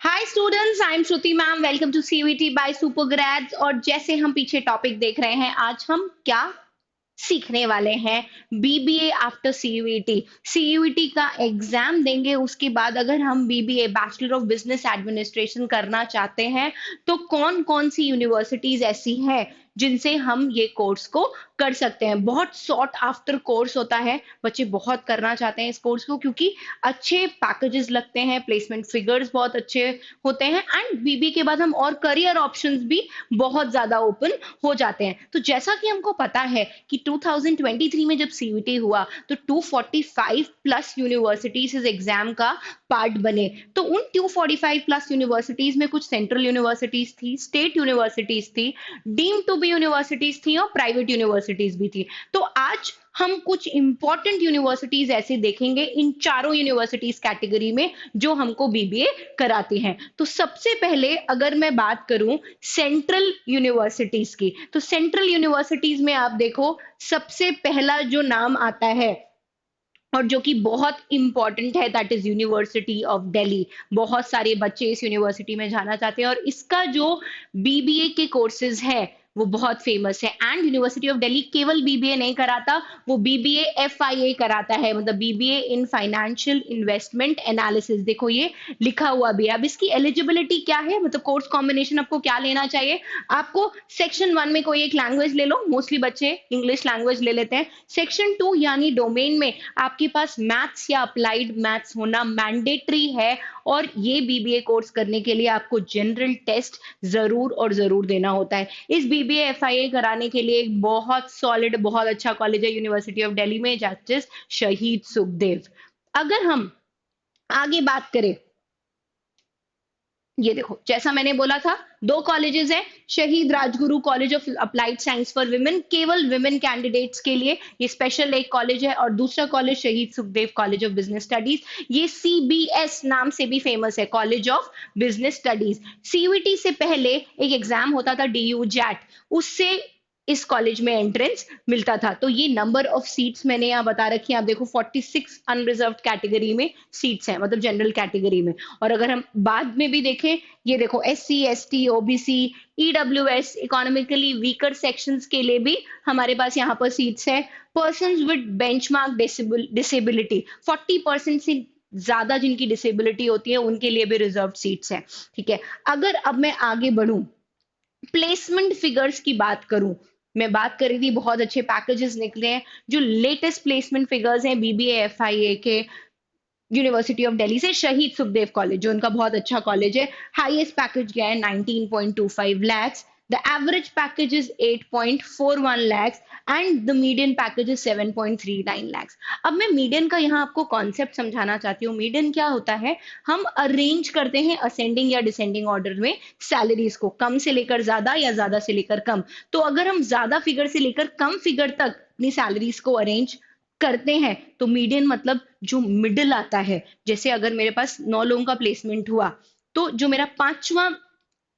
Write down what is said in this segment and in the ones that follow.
Hi students, I am Shruti ma'am. Welcome to CUET by Supergrades. और जैसे हम पीछे टॉपिक देख रहे हैं, आज हम क्या सीखने वाले हैं? BBA after CUET. सीयूईटी का एग्जाम देंगे, उसके बाद अगर हम BBA bachelor of business administration करना चाहते हैं तो कौन कौन सी यूनिवर्सिटीज ऐसी हैं जिनसे हम ये कोर्स को कर सकते हैं। बहुत सॉट आफ्टर कोर्स होता है, बच्चे बहुत करना चाहते हैं इस कोर्स को क्योंकि अच्छे पैकेजेस लगते हैं, प्लेसमेंट फिगर्स बहुत अच्छे होते हैं एंड बीबी के बाद हम और करियर ऑप्शंस भी बहुत ज्यादा ओपन हो जाते हैं। तो जैसा कि हमको पता है कि 2023 में जब सीयूईटी हुआ तो 245 प्लस यूनिवर्सिटीज इस एग्जाम का पार्ट बने। तो उन 245 प्लस यूनिवर्सिटीज में कुछ सेंट्रल यूनिवर्सिटीज थी, स्टेट यूनिवर्सिटीज थी, डीम्ड टू बी यूनिवर्सिटीज थी और प्राइवेट यूनिवर्सिटीज भी थी। तो आज हम कुछ इंपॉर्टेंट यूनिवर्सिटीज ऐसे देखेंगे इन चारों यूनिवर्सिटीज कैटेगरी में जो हमको बीबीए कराती हैं। तो सबसे पहले अगर मैं बात करूं सेंट्रल यूनिवर्सिटीज की, तो सेंट्रल यूनिवर्सिटीज में आप देखो सबसे पहला जो नाम आता है और जो कि बहुत इंपॉर्टेंट है, that is university of Delhi. बहुत सारे बच्चे इस यूनिवर्सिटी में जाना चाहते हैं और इसका जो बीबीए के कोर्सेज है वो बहुत फेमस है। एंड यूनिवर्सिटी ऑफ दिल्ली केवल बीबीए नहीं कराता, वो बीबीए एफआईए कराता है, मतलब BBA in financial investment analysis. देखो ये लिखा हुआ भी है। अब इसकी एलिजिबिलिटी क्या है, मतलब कोर्स कॉम्बिनेशन आपको क्या लेना चाहिए। आपको सेक्शन 1 में कोई एक लैंग्वेज ले लो, मोस्टली बच्चे इंग्लिश लैंग्वेज ले लेते हैं। सेक्शन 2 यानी डोमेन में आपके पास मैथ्स या अप्लाइड मैथ्स होना मैंडेटरी है। और ये बीबीए कोर्स करने के लिए आपको जनरल टेस्ट जरूर और जरूर देना होता है। इस बीबीए एफआईए कराने के लिए एक बहुत सॉलिड, बहुत अच्छा कॉलेज है यूनिवर्सिटी ऑफ दिल्ली में, जस्टिस शहीद सुखदेव। अगर हम आगे बात करें, ये देखो जैसा मैंने बोला था, दो कॉलेजेस हैं, शहीद Rajguru college of applied science for women, केवल विमेन कैंडिडेट्स के लिए ये स्पेशल एक कॉलेज है, और दूसरा कॉलेज शहीद Sukhdev college of business studies. ये सीबीएस नाम से भी फेमस है, college of business studies. CUET से पहले एक एग्जाम होता था डीयू जैट, उससे इस कॉलेज में एंट्रेंस मिलता था। तो ये नंबर ऑफ सीट्स मैंने यहाँ बता रखी है, आप देखो 46 अनरिजर्व कैटेगरी में सीट्स हैं, मतलब जनरल कैटेगरी में। और अगर हम बाद में भी देखें, ये देखो SC ST OBC EWS economically weaker sections के लिए भी हमारे पास यहाँ पर सीट्स है। पर्सन विद बेंचमार्क डिसेबिलिटी 40% से ज्यादा जिनकी डिसेबिलिटी होती है उनके लिए भी रिजर्व सीट्स है। ठीक है, अगर अब मैं आगे बढ़ूं, प्लेसमेंट फिगर्स की बात करूं, मैं बात कर रही थी बहुत अच्छे पैकेजेस निकले हैं। जो लेटेस्ट प्लेसमेंट फिगर्स हैं बीबीए एफआईए के यूनिवर्सिटी ऑफ दिल्ली से, शहीद सुखदेव कॉलेज जो उनका बहुत अच्छा कॉलेज है, हाईएस्ट पैकेज गया है 19.25 lakhs, the average package is 8.41 lakhs and the median package is 7.39 lakhs। अब मैं मीडियन का यहाँ आपको कॉन्सेप्ट समझाना चाहती हूँ। मीडियन क्या होता है, हम अरेंज करते हैं असेंडिंग या डिसेंडिंग ऑर्डर में सैलरीज को, कम से लेकर ज्यादा या ज्यादा से लेकर कम। तो अगर हम ज्यादा फिगर से लेकर कम फिगर तक अपनी सैलरीज को अरेंज करते हैं तो मीडियन मतलब जो मिडिल आता है। जैसे अगर मेरे पास 9 लोगों का प्लेसमेंट हुआ तो जो मेरा पांचवा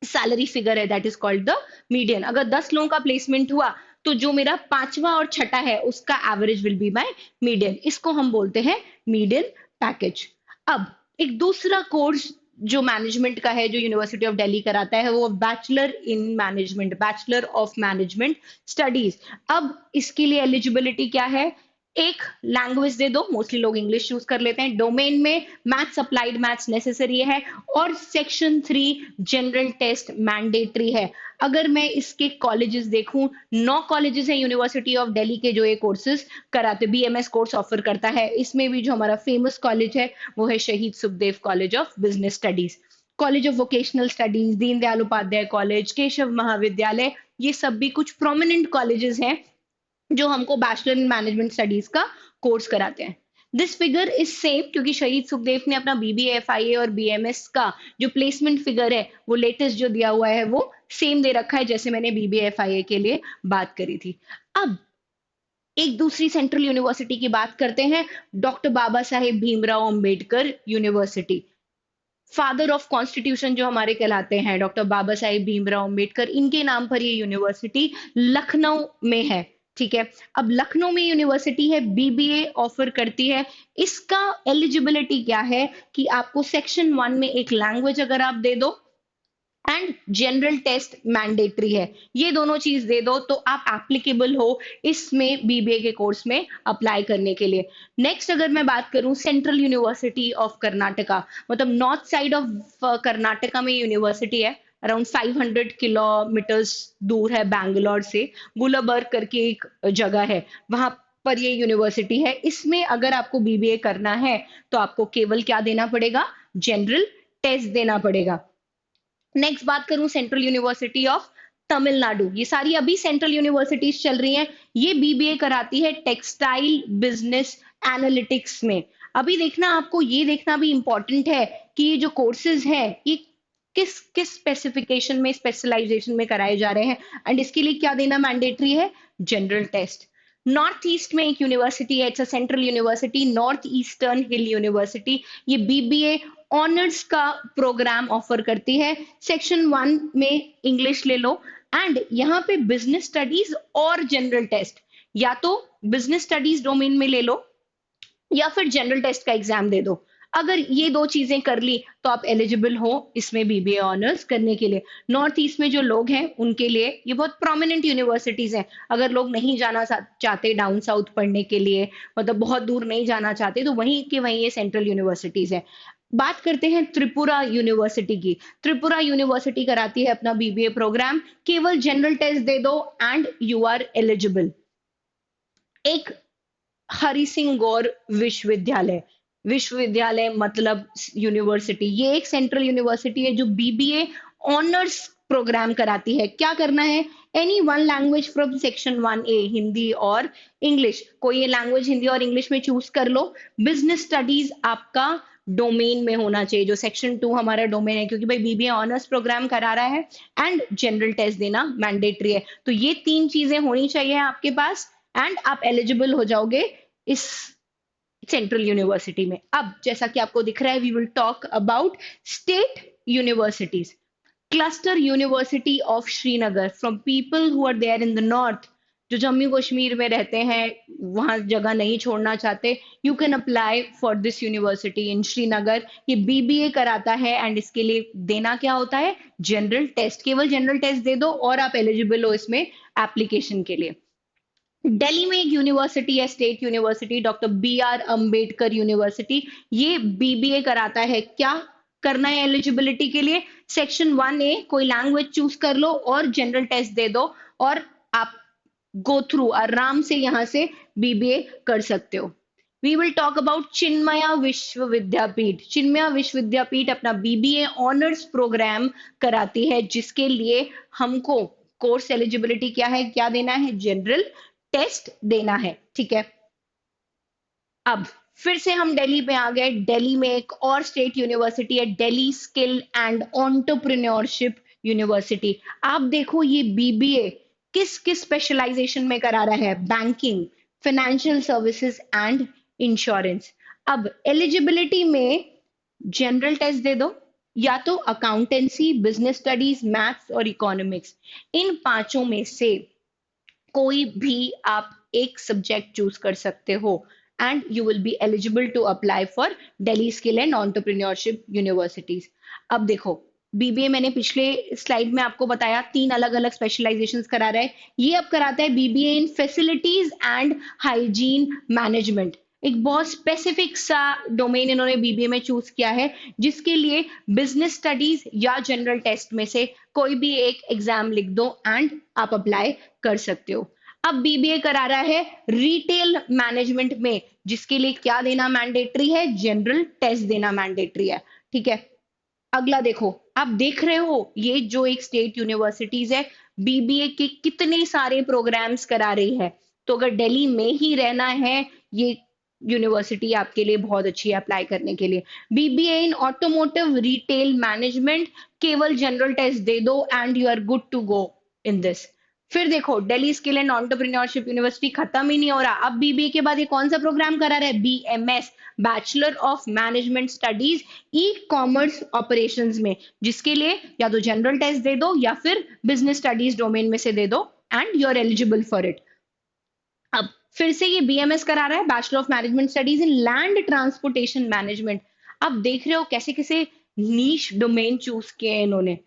सैलरी फिगर है that is called the median. अगर 10 लोगों का प्लेसमेंट हुआ तो जो मेरा पांचवा और छठा है उसका average will be my median. इसको हम बोलते हैं मीडियन पैकेज। अब एक दूसरा कोर्स जो मैनेजमेंट का है, जो यूनिवर्सिटी ऑफ दिल्ली कराता है, वो bachelor in management, bachelor of management studies. अब इसके लिए एलिजिबिलिटी क्या है, एक लैंग्वेज दे दो, मोस्टली लोग इंग्लिश चूज कर लेते हैं, डोमेन में मैथ्स अप्लाइड मैथ्स नेसेसरी है, और सेक्शन 3 जनरल टेस्ट मैंडेटरी है। अगर मैं इसके कॉलेजेस देखूं, 9 कॉलेजेस हैं यूनिवर्सिटी ऑफ दिल्ली के जो ये कोर्सेज कराते, बीएमएस कोर्स ऑफर करता है। इसमें भी जो हमारा फेमस कॉलेज है वो है शहीद Sukhdev college of business studies, college of vocational studies, Deendayal Upadhyaya college, Keshav Mahavidyalaya, ये सब भी कुछ प्रोमिनेंट कॉलेजेस हैं जो हमको बैचलर इन मैनेजमेंट स्टडीज का कोर्स कराते हैं। दिस फिगर इज सेम क्योंकि शहीद सुखदेव ने अपना बीबीए एफआईए और बीएमएस का जो प्लेसमेंट फिगर है वो लेटेस्ट जो दिया हुआ है वो सेम दे रखा है जैसे मैंने बीबीए एफआईए के लिए बात करी थी। अब एक दूसरी सेंट्रल यूनिवर्सिटी की बात करते हैं, doctor Baba Saheb Bhimrao Ambedkar university. Father of constitution जो हमारे कहलाते हैं डॉक्टर बाबा साहेब भीमराव अंबेडकर, इनके नाम पर ये यूनिवर्सिटी लखनऊ में है। ठीक है। अब लखनऊ में यूनिवर्सिटी है, बीबीए ऑफर करती है। इसका एलिजिबिलिटी क्या है कि आपको सेक्शन 1 में एक लैंग्वेज अगर आप दे दो एंड जनरल टेस्ट मैंडेटरी है, ये दोनों चीज दे दो तो आप एप्लीकेबल हो इसमें बीबीए के कोर्स में अप्लाई करने के लिए। नेक्स्ट अगर मैं बात करूं सेंट्रल यूनिवर्सिटी ऑफ कर्नाटका, मतलब नॉर्थ साइड ऑफ कर्नाटका में यूनिवर्सिटी है, अराउंड 500 किलोमीटर्स दूर है बैंगलोर से। गुलबर्ग करके एक जगह है, वहां पर ये यूनिवर्सिटी है। इसमें अगर आपको बीबीए करना है तो आपको केवल क्या देना पड़ेगा, जनरल टेस्ट देना पड़ेगा। नेक्स्ट बात करूं सेंट्रल यूनिवर्सिटी ऑफ तमिलनाडु, ये सारी अभी सेंट्रल यूनिवर्सिटीज चल रही हैं। ये बीबीए कराती है टेक्सटाइल बिजनेस एनालिटिक्स में। अभी देखना, आपको ये देखना भी इंपॉर्टेंट है कि ये जो कोर्सेज हैं ये किस किस स्पेसिफिकेशन में, स्पेशलाइजेशन में कराए जा रहे हैं, एंड इसके लिए क्या देना मैंडेटरी है, जनरल टेस्ट। नॉर्थ ईस्ट में एक यूनिवर्सिटी है, it's a central university, north eastern hill university. ये बीबीए ऑनर्स का प्रोग्राम ऑफर करती है। सेक्शन 1 में इंग्लिश ले लो एंड यहाँ पे बिजनेस स्टडीज और जनरल टेस्ट, या तो बिजनेस स्टडीज डोमेन में ले लो या फिर जनरल टेस्ट का एग्जाम दे दो। अगर ये दो चीजें कर ली तो आप एलिजिबल हो इसमें बीबीए ऑनर्स करने के लिए। नॉर्थ ईस्ट में जो लोग हैं उनके लिए ये बहुत प्रोमिनेंट यूनिवर्सिटीज हैं। अगर लोग नहीं जाना चाहते डाउन साउथ पढ़ने के लिए, मतलब बहुत दूर नहीं जाना चाहते, तो वहीं के वहीं ये सेंट्रल यूनिवर्सिटीज है। बात करते हैं त्रिपुरा यूनिवर्सिटी की। त्रिपुरा यूनिवर्सिटी कराती है अपना बीबीए प्रोग्राम, केवल जनरल टेस्ट दे दो एंड यू आर एलिजिबल। एक हरि सिंह गौर विश्वविद्यालय, विश्वविद्यालय मतलब यूनिवर्सिटी, ये एक सेंट्रल यूनिवर्सिटी है जो बीबीए ऑनर्स प्रोग्राम कराती है। क्या करना है, any one language from section 1A, Hindi और इंग्लिश, कोई ये लैंग्वेज हिंदी और इंग्लिश में चूज कर लो। बिजनेस स्टडीज आपका डोमेन में होना चाहिए, जो सेक्शन 2 हमारा डोमेन है, क्योंकि भाई बीबीए ऑनर्स प्रोग्राम करा रहा है, एंड जनरल टेस्ट देना मैंडेटरी है। तो ये तीन चीजें होनी चाहिए आपके पास एंड आप एलिजिबल हो जाओगे इस सेंट्रल यूनिवर्सिटी में। अब जैसा कि आपको दिख रहा है, we will talk about state universities. Cluster university of Srinagar, from people who are there in the north, जो जम्मू कश्मीर में रहते हैं, वहां जगह नहीं छोड़ना चाहते, you can apply for this university in Srinagar. ये बीबीए कराता है एंड इसके लिए देना क्या होता है, जनरल टेस्ट। केवल जनरल टेस्ट दे दो और आप एलिजिबल हो इसमें एप्लीकेशन के लिए। दिल्ली में एक यूनिवर्सिटी है, state university, doctor BR Ambedkar university. ये बीबीए कराता है। क्या करना है एलिजिबिलिटी के लिए, सेक्शन 1A कोई लैंग्वेज चूज कर लो और जनरल टेस्ट दे दो और आप गो थ्रू आराम से यहां से बीबीए कर सकते हो। We will talk about Chinmaya Vishwa Vidyapeeth. Chinmaya Vishwa विद्यापीठ अपना बीबीए ऑनर्स प्रोग्राम कराती है, जिसके लिए हमको कोर्स एलिजिबिलिटी क्या है, क्या देना है, जनरल टेस्ट देना है। ठीक है, अब फिर से हम दिल्ली पे आ गए। दिल्ली में एक और स्टेट यूनिवर्सिटी है, Delhi skill and entrepreneurship university. आप देखो ये बीबीए किस किस स्पेशलाइजेशन में करा रहा है, banking, financial services and insurance. अब एलिजिबिलिटी में जनरल टेस्ट दे दो, या तो अकाउंटेंसी, बिजनेस स्टडीज, मैथ्स और इकोनॉमिक्स। इन पांचों में से कोई भी आप एक सब्जेक्ट चूज कर सकते हो and you will be eligible to apply for Delhi skill and entrepreneurship universities. अब देखो, बीबीए मैंने पिछले स्लाइड में आपको बताया 3 अलग अलग स्पेशलाइजेशंस करा रहा है। ये अब कराता है BBA in facilities and hygiene management. एक बहुत स्पेसिफिक सा डोमेन इन्होंने बीबीए में चूज किया है, जिसके लिए बिजनेस स्टडीज या जनरल टेस्ट में से कोई भी एक एग्जाम लिख दो एंड आप अप्लाई कर सकते हो। अब बीबीए करा रहा है रिटेल मैनेजमेंट में, जिसके लिए क्या देना मैंडेटरी है, जनरल टेस्ट देना मैंडेटरी है। ठीक है, अगला देखो, आप देख रहे हो ये जो एक स्टेट यूनिवर्सिटीज है, बीबीए के कितने सारे प्रोग्राम्स करा रही है। तो अगर दिल्ली में ही रहना है, ये यूनिवर्सिटी आपके लिए बहुत अच्छी है अप्लाई करने के लिए। BBA in automotive retail management, केवल जनरल टेस्ट दे दो and you are good to go in this. फिर देखो, Delhi skill and entrepreneurship university खत्म ही नहीं हो रहा। अब बीबीए के बाद ये कौन सा प्रोग्राम करा रहा है, BMS, bachelor of management studies e commerce operations में, जिसके लिए या तो जनरल टेस्ट दे दो या फिर बिजनेस स्टडीज डोमेन में से दे दो and you are eligible for it. अब फिर से ये बीएमएस करा रहा है, bachelor of management studies in land transportation management. आप देख रहे हो कैसे कैसे नीश डोमेन चूज किए हैं इन्होंने,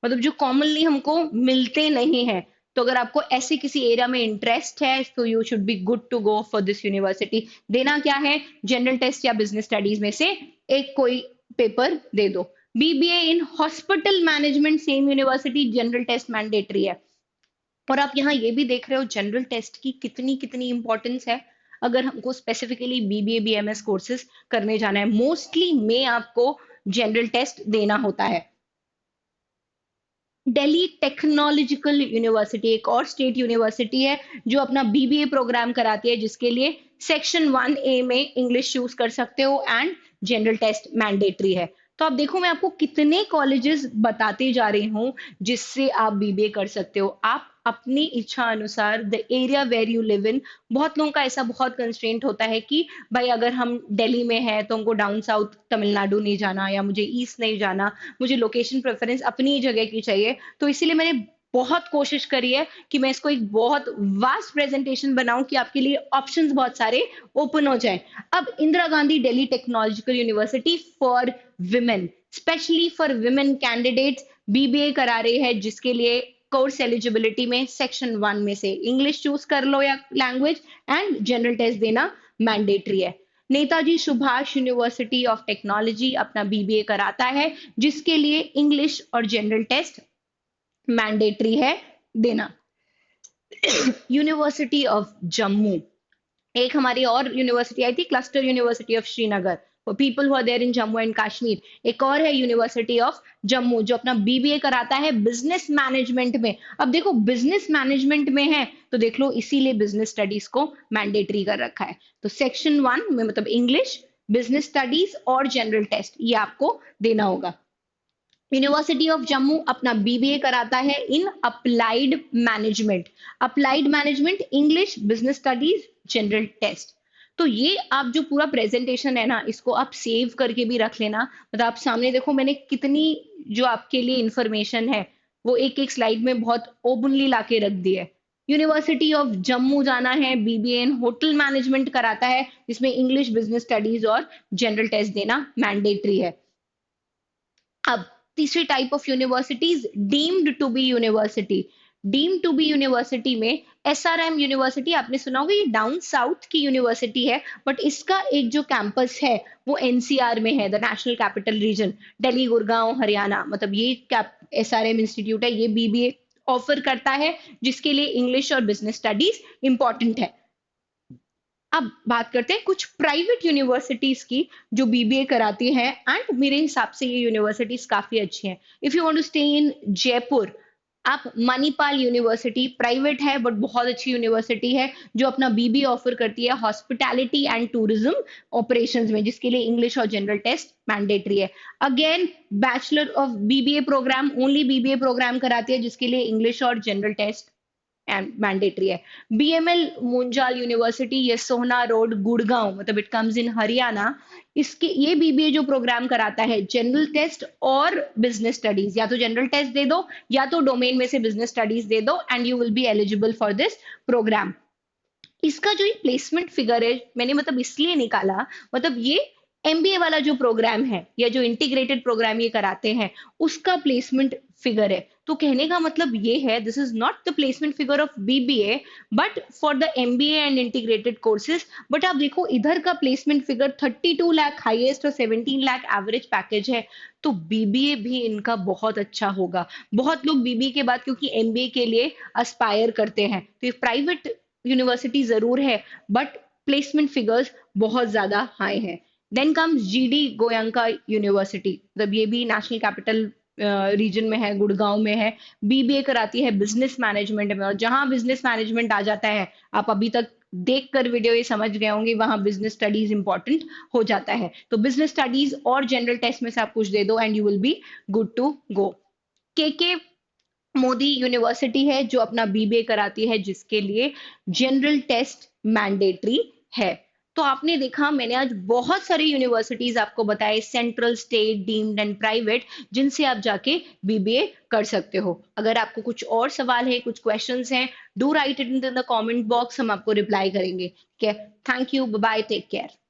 मतलब जो कॉमनली हमको मिलते नहीं है। तो अगर आपको ऐसे किसी एरिया में इंटरेस्ट है तो you should be good to go for this university. देना क्या है, जनरल टेस्ट या बिजनेस स्टडीज में से एक कोई पेपर दे दो। BBA in hospital management, same university, general test mandatory है। और आप यहाँ ये भी देख रहे हो जनरल टेस्ट की कितनी कितनी इंपॉर्टेंस है। अगर हमको स्पेसिफिकली बीबीए बीएमएस कोर्सेज करने जाना है, मोस्टली में आपको जनरल टेस्ट देना होता है। दिल्ली टेक्नोलॉजिकल यूनिवर्सिटी एक और स्टेट यूनिवर्सिटी है जो अपना बीबीए प्रोग्राम कराती है, जिसके लिए सेक्शन 1A में इंग्लिश चूज कर सकते हो एंड जनरल टेस्ट मैंडेटरी है। तो आप देखो मैं आपको कितने कॉलेजेस बताते जा रही हूँ जिससे आप बीबीए कर सकते हो। आप अपनी इच्छा अनुसार the area where you live in, बहुत लोगों का ऐसा बहुत कंस्ट्रेंट होता है कि भाई अगर हम दिल्ली में है तो हमको डाउन साउथ तमिलनाडु नहीं जाना या मुझे ईस्ट नहीं जाना, मुझे लोकेशन प्रेफरेंस अपनी ही जगह की चाहिए। तो इसीलिए मैंने बहुत कोशिश करी है कि मैं इसको एक बहुत वास्ट प्रेजेंटेशन बनाऊं कि आपके लिए ऑप्शंस बहुत सारे ओपन हो जाएं। अब Indira Gandhi Delhi technological university for women, specially for women candidates BBA करा रहे हैं, जिसके लिए कोर्स एलिजिबिलिटी में सेक्शन 1 में से इंग्लिश चूज कर लो या लैंग्वेज, एंड जनरल टेस्ट देना मैंडेटरी है। Netaji Subhash university of technology अपना बीबीए कराता है, जिसके लिए इंग्लिश और जनरल टेस्ट मैंडेटरी है देना। यूनिवर्सिटी ऑफ जम्मू, एक हमारी और यूनिवर्सिटी आई थी, cluster university of Srinagar, for people who are there in Jammu and Kashmir. एक और है यूनिवर्सिटी ऑफ जम्मू जो अपना बीबीए कराता है बिजनेस मैनेजमेंट में। अब देखो बिजनेस मैनेजमेंट में है तो देख लो इसीलिए बिजनेस स्टडीज को मैंडेटरी कर रखा है। तो सेक्शन 1 में मतलब इंग्लिश, बिजनेस स्टडीज और जनरल टेस्ट ये आपको देना होगा। यूनिवर्सिटी ऑफ जम्मू अपना बीबीए कराता है in applied management. Applied management, English, business studies, general test. तो ये आप जो पूरा प्रेजेंटेशन है ना इसको आप सेव करके भी रख लेना। मतलब आप सामने देखो मैंने कितनी जो आपके लिए इंफॉर्मेशन है वो एक एक स्लाइड में बहुत ओपनली लाके रख दी है। यूनिवर्सिटी ऑफ जम्मू जाना है, बीबीए इन होटल मैनेजमेंट कराता है, जिसमें इंग्लिश, बिजनेस स्टडीज और जनरल टेस्ट देना मैंडेटरी है। अब तीसरी type of universities deemed to be university. Deemed to be university में एसआरएम यूनिवर्सिटी, आपने सुना होगा, ये डाउन साउथ की यूनिवर्सिटी है, बट इसका एक जो कैंपस है वो एनसीआर में है, the national capital region, Delhi, Gurgaon, Haryana. मतलब ये एसआरएम इंस्टीट्यूट है, ये बीबीए ऑफर करता है, जिसके लिए इंग्लिश और बिजनेस स्टडीज इंपॉर्टेंट है। अब बात करते हैं कुछ प्राइवेट यूनिवर्सिटीज की जो बीबीए कराती हैं, एंड मेरे हिसाब से ये यूनिवर्सिटीज काफी अच्छी हैं। If you want to stay in Jaipur, आप मणिपाल यूनिवर्सिटी, प्राइवेट है बट बहुत अच्छी यूनिवर्सिटी है, जो अपना बीबीए ऑफर करती है हॉस्पिटैलिटी एंड टूरिज्म ऑपरेशंस में, जिसके लिए इंग्लिश और जनरल टेस्ट मैंडेटरी है। Again bachelor of BBA program, only BBA program कराती है, जिसके लिए इंग्लिश और जनरल टेस्ट मैंडेटरी है। बीएमएल मुंजाल यूनिवर्सिटी, ये सोहना रोड, गुड़गांव, मतलब इट कम्स इन हरियाणा। इसके ये बीबीए जो प्रोग्राम कराता है जनरल टेस्ट और बिजनेस स्टडीज, या तो जनरल टेस्ट दे दो या तो डोमेन में से बिजनेस स्टडीज दे दो and you will be eligible for this program. इसका जो प्लेसमेंट फिगर है मैंने मतलब इसलिए निकाला, मतलब ये एमबीए वाला जो प्रोग्राम है या जो इंटीग्रेटेड प्रोग्राम ये कराते हैं उसका प्लेसमेंट फिगर है। तो कहने का मतलब ये है, this is not the placement figure of BBA but for the MBA and integrated courses. But आप देखो इधर का प्लेसमेंट फिगर 32 लाख हाईएस्ट और 17 लाख एवरेज पैकेज है। तो बीबीए भी इनका बहुत अच्छा होगा। बहुत लोग बीबीए के बाद क्योंकि एमबीए के लिए अस्पायर करते हैं, तो ये प्राइवेट यूनिवर्सिटी जरूर है बट प्लेसमेंट फिगर्स बहुत ज्यादा हाई है। Then comes GD Goenka university, मतलब ये भी नेशनल कैपिटल रीजन में है, गुड़गांव में है। बीबीए कराती है बिजनेस मैनेजमेंट में, और जहां बिजनेस मैनेजमेंट आ जाता है, आप अभी तक देख कर वीडियो ये समझ गए होंगे, वहां बिजनेस स्टडीज इंपॉर्टेंट हो जाता है। तो बिजनेस स्टडीज और जनरल टेस्ट में से आप कुछ दे दो and you will be good to go. K Modi university है जो अपना बीबीए कराती है, जिसके लिए जनरल टेस्ट मैंडेटरी है। तो आपने देखा मैंने आज बहुत सारी यूनिवर्सिटीज आपको बताए, central, state, deemed and private, जिनसे आप जाके बीबीए कर सकते हो। अगर आपको कुछ और सवाल है, कुछ क्वेश्चंस हैं, do write it in the comment box, हम आपको रिप्लाई करेंगे। ठीक है, thank you, bye bye, take care.